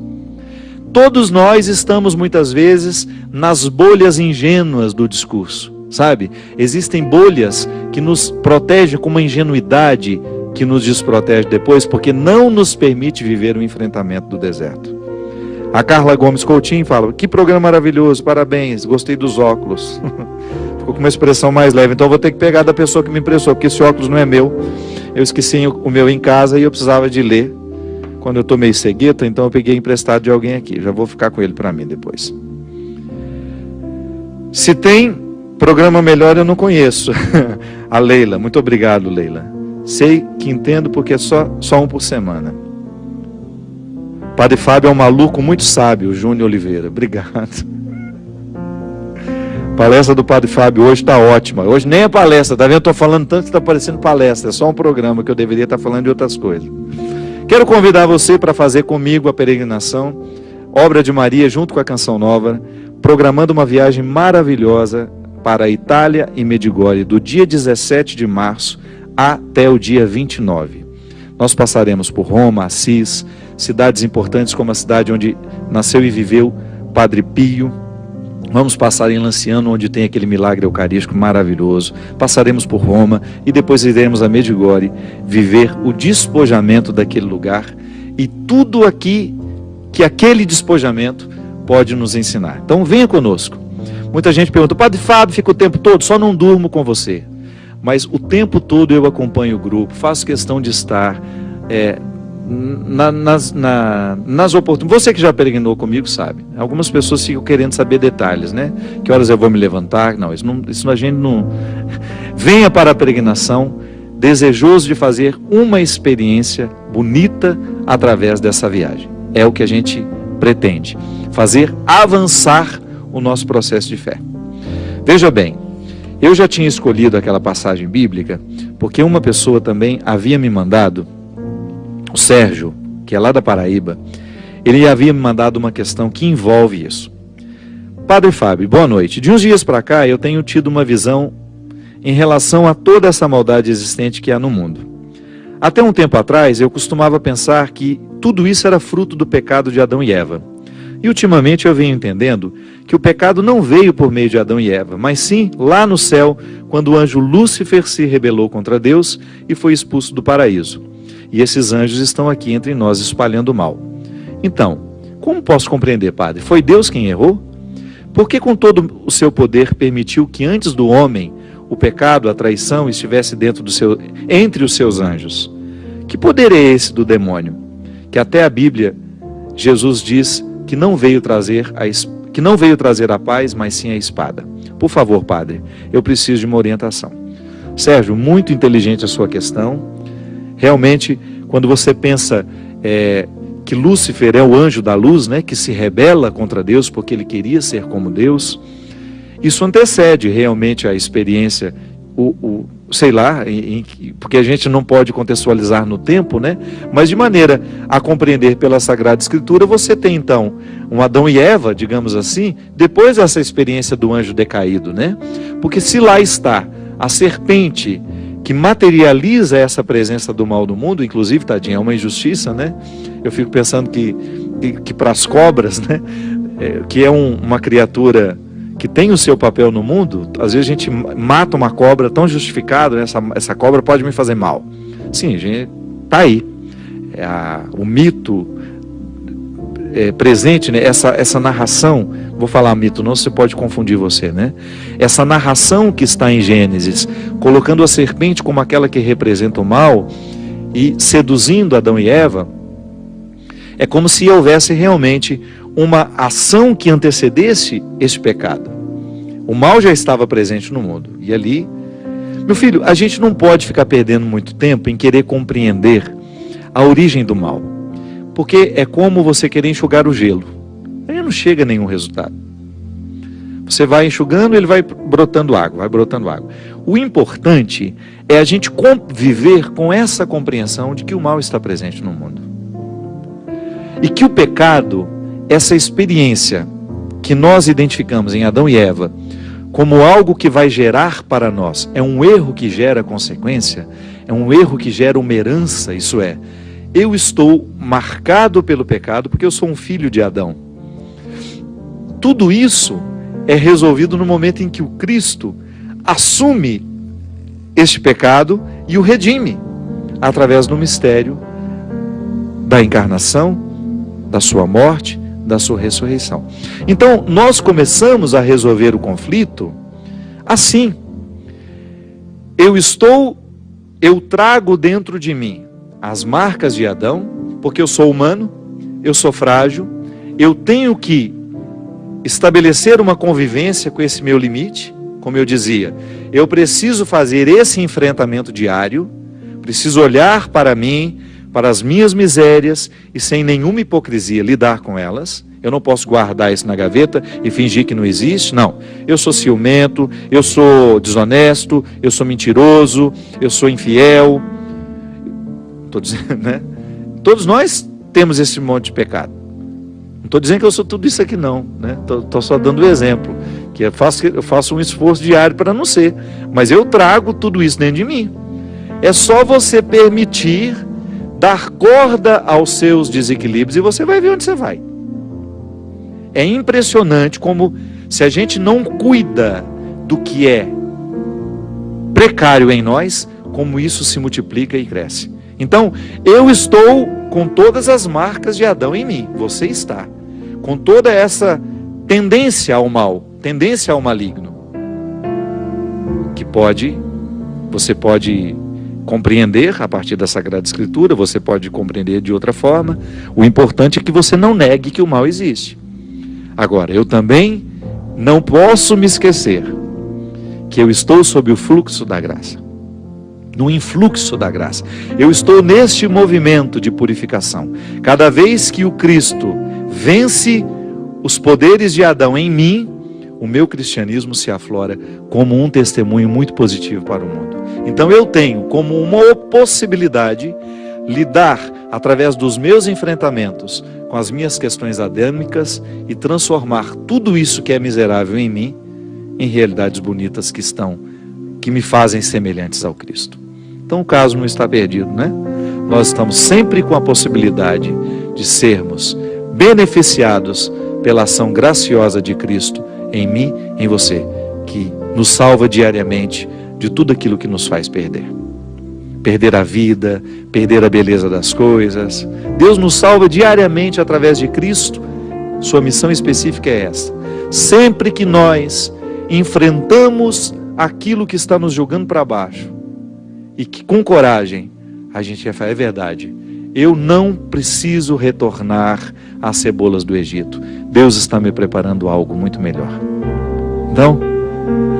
Todos nós estamos muitas vezes nas bolhas ingênuas do discurso, sabe? Existem bolhas que nos protegem com uma ingenuidade que nos desprotege depois, porque não nos permite viver o enfrentamento do deserto. A Carla Gomes Coutinho fala: que programa maravilhoso, parabéns, gostei dos óculos. Ficou com uma expressão mais leve, então eu vou ter que pegar da pessoa que me emprestou, porque esse óculos não é meu. Eu esqueci o meu em casa e eu precisava de ler. Quando eu tomei cegueta, então eu peguei emprestado de alguém aqui. Já vou ficar com ele para mim depois. Se tem programa melhor, eu não conheço. A Leila, muito obrigado, Leila. Sei que entendo porque é só um por semana. Padre Fábio é um maluco muito sábio, Júnior Oliveira. Obrigado. A palestra do Padre Fábio hoje está ótima. Hoje nem é palestra, tá vendo? Estou falando tanto que está parecendo palestra. É só um programa que eu deveria estar falando de outras coisas. Quero convidar você para fazer comigo a peregrinação, Obra de Maria, junto com a Canção Nova, programando uma viagem maravilhosa para a Itália e Medjugorje, do dia 17 de março até o dia 29. Nós passaremos por Roma, Assis, cidades importantes como a cidade onde nasceu e viveu Padre Pio. Vamos passar em Lanciano, onde tem aquele milagre eucarístico maravilhoso. Passaremos por Roma e depois iremos a Medjugorje, viver o despojamento daquele lugar. E tudo aqui que aquele despojamento pode nos ensinar. Então venha conosco. Muita gente pergunta: Padre Fábio, fica o tempo todo? Só não durmo com você. Mas o tempo todo eu acompanho o grupo, faço questão de estar nas oportunidades. Você que já peregrinou comigo sabe. Algumas pessoas ficam querendo saber detalhes, né? Que horas eu vou me levantar? Não, isso a gente não... Venha para a peregrinação desejoso de fazer uma experiência bonita através dessa viagem. É o que a gente pretende. Fazer avançar o nosso processo de fé. Veja bem, eu já tinha escolhido aquela passagem bíblica porque uma pessoa também havia me mandado, o Sérgio, que é lá da Paraíba, ele havia me mandado uma questão que envolve isso. Padre Fábio, boa noite. De uns dias para cá eu tenho tido uma visão em relação a toda essa maldade existente que há no mundo. Até um tempo atrás eu costumava pensar que tudo isso era fruto do pecado de Adão e Eva. E ultimamente eu venho entendendo que o pecado não veio por meio de Adão e Eva, mas sim lá no céu, quando o anjo Lúcifer se rebelou contra Deus e foi expulso do paraíso. E esses anjos estão aqui entre nós espalhando o mal. Então, como posso compreender, padre? Foi Deus quem errou? Por que com todo o seu poder permitiu que antes do homem o pecado, a traição estivesse entre os seus anjos? Que poder é esse do demônio? Que até a Bíblia, Jesus diz que não veio trazer a paz, mas sim a espada. Por favor, padre, eu preciso de uma orientação. Sérgio, muito inteligente a sua questão. Realmente, quando você pensa que Lúcifer é o anjo da luz, né, que se rebela contra Deus porque ele queria ser como Deus, isso antecede realmente a experiência, sei lá, porque a gente não pode contextualizar no tempo, né? Mas de maneira a compreender pela Sagrada Escritura, você tem então um Adão e Eva, digamos assim, depois dessa experiência do anjo decaído, né? Porque se lá está a serpente que materializa essa presença do mal no mundo, inclusive, tadinha, é uma injustiça, né? Eu fico pensando que para as cobras, né? Que é uma criatura que tem o seu papel no mundo, às vezes a gente mata uma cobra tão justificado, né? Essa cobra pode me fazer mal. Sim, a gente está aí. O mito presente, né? Essa narração, vou falar mito, não, você pode confundir você, né? Essa narração que está em Gênesis, colocando a serpente como aquela que representa o mal e seduzindo Adão e Eva, é como se houvesse realmente uma ação que antecedesse esse pecado. O mal já estava presente no mundo. E ali, meu filho, a gente não pode ficar perdendo muito tempo em querer compreender a origem do mal. Porque é como você querer enxugar o gelo. Aí não chega a nenhum resultado. Você vai enxugando e ele vai brotando água, O importante é a gente conviver com essa compreensão de que o mal está presente no mundo. E que o pecado, essa experiência que nós identificamos em Adão e Eva como algo que vai gerar para nós, é um erro que gera consequência, é um erro que gera uma herança, isso é, eu estou marcado pelo pecado porque eu sou um filho de Adão. Tudo isso é resolvido no momento em que o Cristo assume este pecado e o redime, através do mistério da encarnação, da sua morte, da sua ressurreição. Então, nós começamos a resolver o conflito assim. Eu trago dentro de mim as marcas de Adão, porque eu sou humano, eu sou frágil, eu tenho que estabelecer uma convivência com esse meu limite, como eu dizia, eu preciso fazer esse enfrentamento diário, preciso olhar para mim, para as minhas misérias e sem nenhuma hipocrisia lidar com elas. Eu não posso guardar isso na gaveta e fingir que não existe, não. Eu sou ciumento, eu sou desonesto, eu sou mentiroso, eu sou infiel. Estou dizendo, né? Todos nós temos esse monte de pecado. Não estou dizendo que eu sou tudo isso aqui não, né? Estou só dando o exemplo, que eu faço um esforço diário para não ser, mas eu trago tudo isso dentro de mim. É só você permitir dar corda aos seus desequilíbrios e você vai ver onde você vai. É impressionante como, se a gente não cuida do que é precário em nós, como isso se multiplica e cresce. Então, eu estou com todas as marcas de Adão em mim. Você está com toda essa tendência ao mal, tendência ao maligno, que você pode compreender a partir da Sagrada Escritura, você pode compreender de outra forma. O importante é que você não negue que o mal existe. Agora, eu também não posso me esquecer que eu estou sob o fluxo da graça, no influxo da graça. Eu estou neste movimento de purificação. Cada vez que o Cristo vence os poderes de Adão em mim, o meu cristianismo se aflora como um testemunho muito positivo para o mundo. Então eu tenho como uma possibilidade lidar através dos meus enfrentamentos com as minhas questões adâmicas e transformar tudo isso que é miserável em mim em realidades bonitas que me fazem semelhantes ao Cristo. Então o caso não está perdido, né? Nós estamos sempre com a possibilidade de sermos beneficiados pela ação graciosa de Cristo em mim, em você, que nos salva diariamente de tudo aquilo que nos faz perder. Perder a vida, perder a beleza das coisas. Deus nos salva diariamente através de Cristo. Sua missão específica é essa. Sempre que nós enfrentamos aquilo que está nos jogando para baixo, e que com coragem a gente vai falar, é verdade, eu não preciso retornar às cebolas do Egito. Deus está me preparando algo muito melhor. Então,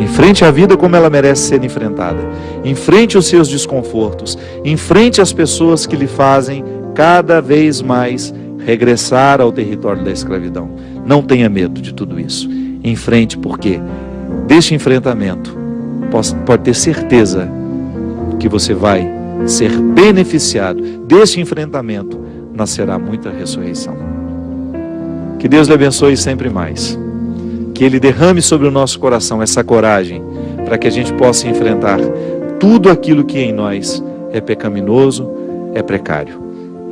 enfrente a vida como ela merece ser enfrentada. Enfrente os seus desconfortos. Enfrente as pessoas que lhe fazem cada vez mais regressar ao território da escravidão. Não tenha medo de tudo isso. Enfrente, porque deste enfrentamento pode ter certeza que você vai ser beneficiado. Deste enfrentamento nascerá muita ressurreição. Que Deus lhe abençoe sempre mais. Que Ele derrame sobre o nosso coração essa coragem para que a gente possa enfrentar tudo aquilo que em nós é pecaminoso, é precário.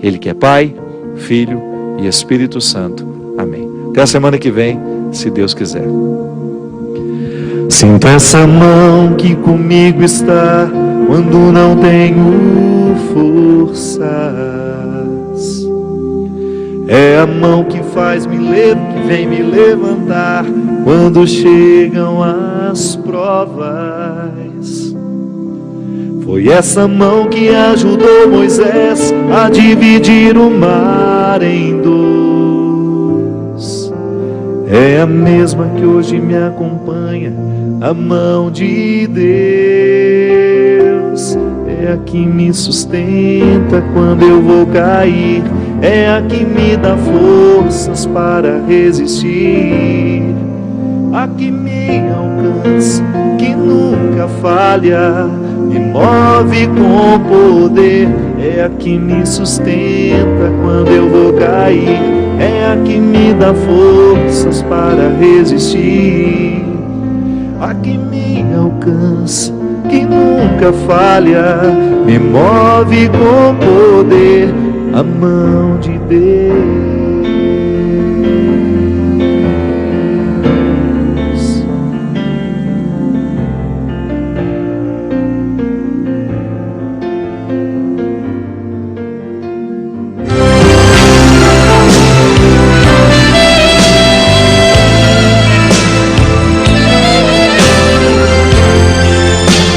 Ele que é Pai, Filho e Espírito Santo. Amém. Até a semana que vem, se Deus quiser. Sinto essa mão que comigo está quando não tenho forças. É a mão que que vem me levantar quando chegam as provas. Foi essa mão que ajudou Moisés a dividir o mar em dois. É a mesma que hoje me acompanha, a mão de Deus. É a que me sustenta quando eu vou cair. É a que me dá forças para resistir. A que me alcança, que nunca falha, me move com poder. É a que me sustenta quando eu vou cair. É a que me dá forças para resistir. A que me alcança, que nunca falha, me move com poder. A mão de Deus.